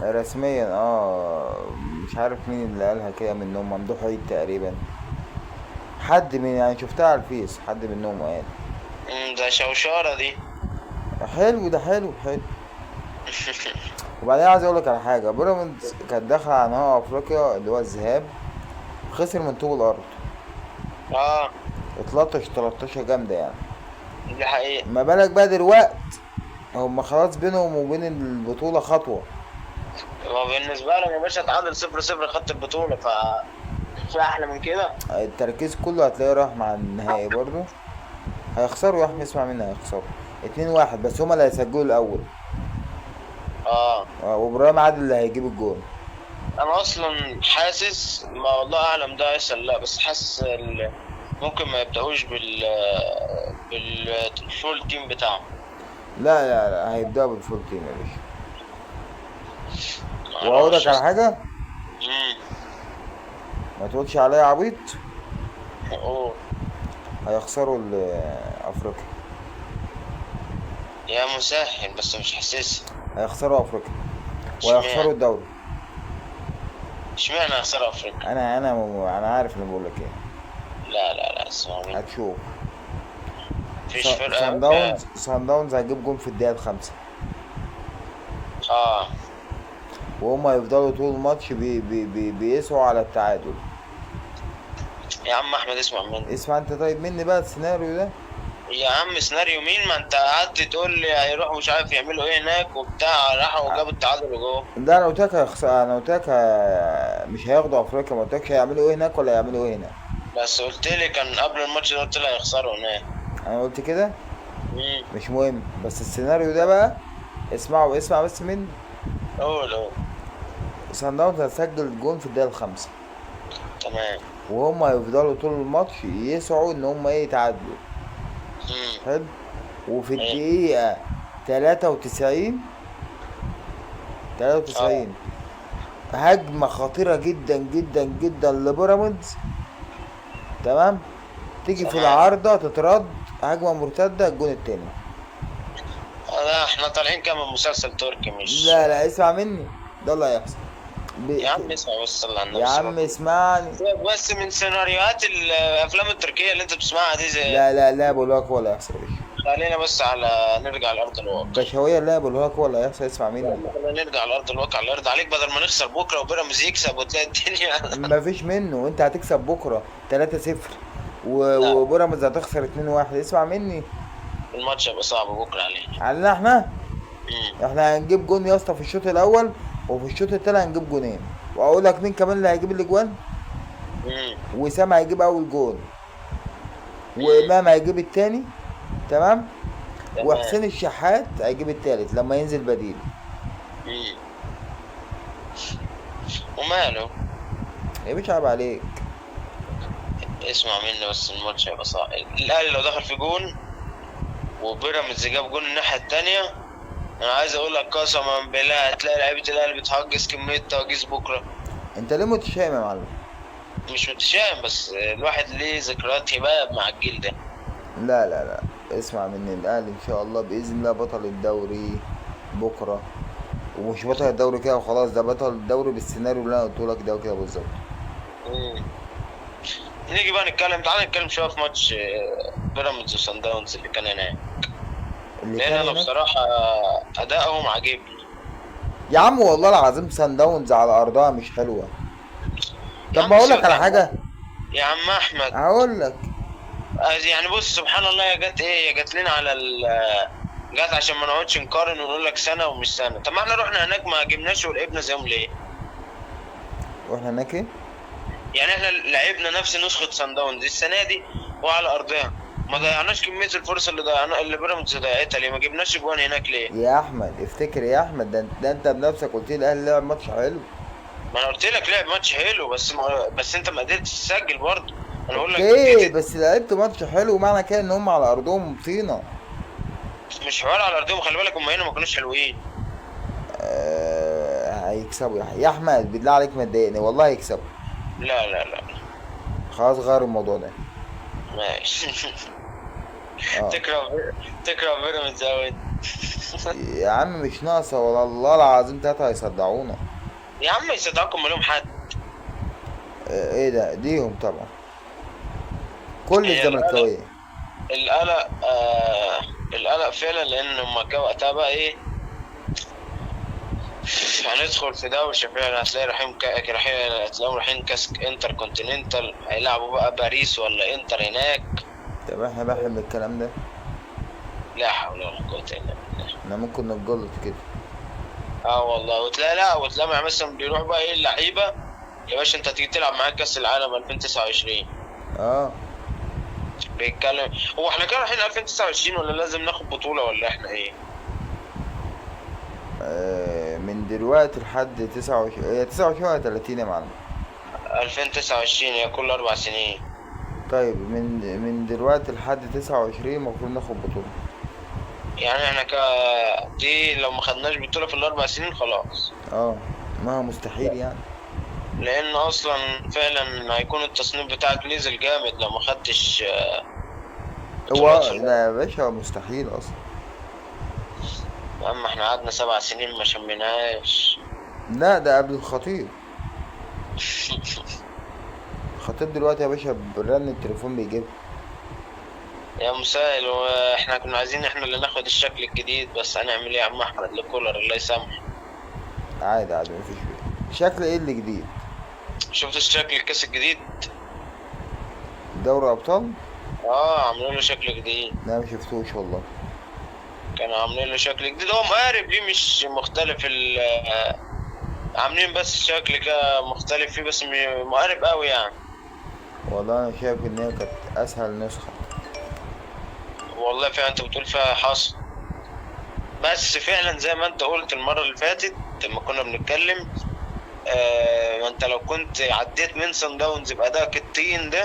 رسميا مش عارف مين اللي قالها كده منهم، ممدوح عيد تقريبا. حد من يعني شفتها على الفيس، حد منهم قال. ده شوشرة دي. حلو، ده حلو حلو. وبعدين عايز اقول لك على حاجه، بيراميدز كانت داخله على نهائي افريقيا اللي هو الذهاب، خسر من طوب الارض، اه، اتلطش 13 جامده يعني. دي حقيقة. ما بالك بقى دلوقت، هم خلاص بينهم وبين البطوله خطوه. هو بالنسبة لهم يا باشا اتعادل 0-0 خدت البطولة، في أحلى من كده؟ التركيز كله هتلاقيه راح مع النهائي برضه. هيخسروا يا احمد، اسمع مني، هيخسروا 2-1، بس هما اللي هيسجلوا الاول. اه، وابراهيم عادل اللي هيجيب الجول. أنا أصلا حاسس، ما والله أعلم ده يحصل لا، بس حاسس ممكن ما يبدأوش بالفول تيم بتاعهم. لا لا لا، هيبدأوا بالفول تيم يا باشا. واقول لك معرفش على حاجه، مم. ما تقولش عليا عبيط. أوه. هيخسروا افريقيا. يا مسهل، بس مش حاسسها. هيخسروا افريقيا وهيخسروا اشمعنى؟ الدوري. اشمعنى هيخسروا أفريقيا؟ انا عارف اللي بقول لك ايه. لا لا لا، اسمع مني. هتشوف. مفيش فرقة يا سان باشا. داونز سان داونز هيجيب جون في الدقيقه الخامسه، اه. وهم هيفضلوا طول الماتش بيسعوا على التعادل. يا عم أحمد اسمع مني. اسمع انت طيب مني بقى السيناريو ده. يا عم سيناريو مين؟ ما انت قعدت تقول لي هيروحوا مش عارف يعملوا ايه هناك وبتاع، راحوا وجابوا التعادل وجوه. ده انا قلت لك انا قلت لك مش هياخدوا افريقيا، ما قلتلكش هيعملوا ايه هناك ولا هيعملوا ايه هنا. بس قلت لي كان قبل الماتش ده، قلت لي هيخسروا هناك. انا قلت كده. امم. مش مهم، بس السيناريو ده بقى، اسمع بس مني. قول قول. سان داونز هتسجل جون في الدقيقة الخامسة، تمام. وهم هيفضلوا طول الماتش يسعوا ان هم ايه يتعادلوا. امم. حلو. وفي ايه. الدقيقة 93 اه. 93 هجمة خطيرة جدا جدا جدا لبيراميدز. تمام. تيجي في تمام. العارضة تترد، هجمة مرتدة، الجون التاني. لا احنا طالعين كده من مسلسل تركي مش. لا لا، اسمع مني، ده اللي هيحصل. يا ب... عم اسمع بس، صلى على يا النبي، عم سيبك. اسمعني. سيبك بس من سيناريوهات الافلام التركية اللي انت بتسمعها دي زي. لا لا لا، بقول لك هو اللي هيحصل يا باشا. خلينا بس نرجع لارض الواقع. بشوية، لا بقول لك هو اللي هيحصل، اسمع مني. خلينا نرجع لارض الواقع، الله يرضى عليك، بدل ما نخسر بكره وبيراميدز يكسب وتلاقي الدنيا. مفيش منه، انت هتكسب بكره 3-0 لا، وبيراميدز هتخسر 2-1، اسمع مني. الماتش هيبقى صعب بكره علينا. علينا احنا. امم. احنا هنجيب جون يا اسطى في الشوط الاول، وفي الشوط التاني هنجيب جونين. واقول لك مين كمان اللي هيجيب الاجوان. امم. وسام هيجيب اول جون، امم. وامام هيجيب التاني. تمام. تمام. وحسين الشحات هيجيب التالت لما ينزل بديل. امم. وماله. يا باشا عيب عليك. اسمع مني بس، الماتش هيبقى صعب. الاهلي لو دخل في جون وبيراميدز جاب جون الناحيه التانيه، انا عايز اقول لك قسما بالله هتلاقي لعيبه الاهلي بتهجس كميه تهجيس بكره. انت ليه متشائم يا معلم؟ مش متشائم، بس الواحد ليه ذكريات هباب مع الجيل ده. لا لا لا، اسمع مني، الاهلي ان شاء الله باذن الله بطل الدوري بكره. ومش بطل الدوري كده وخلاص، ده بطل الدوري بالسيناريو اللي انا قلته لك ده كده بالظبط. مم. نيجي بقى نتكلم، تعالى نتكلم شويه في ماتش بيراميدز وصن داونز اللي كان هناك. اللي لان كان انا هناك. بصراحه ادائهم عاجبني. يا عم والله العظيم سان داونز على ارضها مش حلوه. يا طب ما عم اقول لك سيبك يا على عم. حاجه. يا عم احمد. هقول لك. يعني بص، سبحان الله، يا جت ايه، يا جت لنا على جت عشان ما نقعدش نقارن ونقول لك سنه ومش سنه. طب ما احنا رحنا هناك ما جبناش ولعبنا زيهم ليه؟ واحنا هناك ايه؟ يعني احنا لعبنا نفس نسخه صن داونز السنه دي وعلى ارضها، ما ضيعناش كميه الفرص اللي ضيعنا، اللي بيراميدز ضيعتها ليه؟ ما جبناش جوان هناك ليه؟ يا احمد افتكر يا احمد، ده انت بنفسك قلت لي الاهلي لعب ماتش حلو. ما انا قلت لك لعب ماتش حلو، بس انت ما قدرتش تسجل برضه. انا بقول لك اوكي، بس لعبت ماتش حلو، معنى كده ان هم على ارضهم طينه. مش حوار على ارضهم، خلي بالك هم هنا ما كانوش حلوين. هيكسبوا يا احمد، بالله عليك ما تضايقني، والله هيكسبوا. لا لا لا. خلاص غير الموضوع ده. ماشي. اه. تكره تكره بيراميدز قوي. يا عم مش ناقصة والله العظيم، تلاتة هيصدعونا. يا عم يصدقكم مليون حد. ايه ده، ديهم طبعا كل هي القلق، الزملكاوية. القلق القلق فعلا، لان هما كان وقتها بقى ايه، هندخل في دوشة فعلا. هتلاقي رايحين، هتلاقيهم رايحين كاس انتر كونتيننتال، هيلعبوا بقى باريس ولا انتر هناك. طب احنا بحب الكلام ده. لا حول ولا قوة الا بالله. احنا ممكن نتجلط كده. اه والله. وتلاقي، لا وتلاقي يعني مثلا بيروح بقى ايه اللعيبة، يا باشا انت تيجي تلعب معاك كاس العالم 2029. اه. بيتكلم، هو احنا كده رايحين 2029 ولا لازم ناخد بطولة ولا احنا ايه؟ من دلوقتي لحد 29، هي 29 ولا 30 يا معلم؟ 2029 هي كل 4 سنين. طيب من دلوقتي لحد 29 المفروض ناخد بطولة. يعني احنا دي لو ما خدناش بطولة في ال4 سنين خلاص. اه، ما هو مستحيل يعني. لان اصلا فعلا هيكون التصنيف بتاعك نزل جامد لو ما خدتش بطولات هو في لا الأول. يا باشا، هو مستحيل اصلا. اما احنا قعدنا 7 سنين ما شميناهاش. لا ده قبل الخطيب. الخطيب دلوقتي يا باشا برن التليفون بيجيبها. يا مسائل، واحنا كنا عايزين احنا اللي ناخد الشكل الجديد، بس هنعمل ايه يا عم احمد لكولر الله يسامحه. عادي عادي، مفيش بيه. شكل ايه اللي جديد؟ شفت الشكل الكاس الجديد؟ دوري ابطال؟ اه عاملين له شكل جديد. لا ما شفتوش والله. كانوا عاملين له شكل جديد، هو مقارب ليه مش مختلف عاملين بس شكل كده مختلف فيه، بس مقارب قوي يعني. والله انا شايف ان هي كانت اسهل نسخة. والله فعلا انت بتقول فيها حصل. بس فعلا زي ما انت قلت المرة اللي فاتت لما كنا بنتكلم، ما انت لو كنت عديت من سان داونز بأدائك الطين ده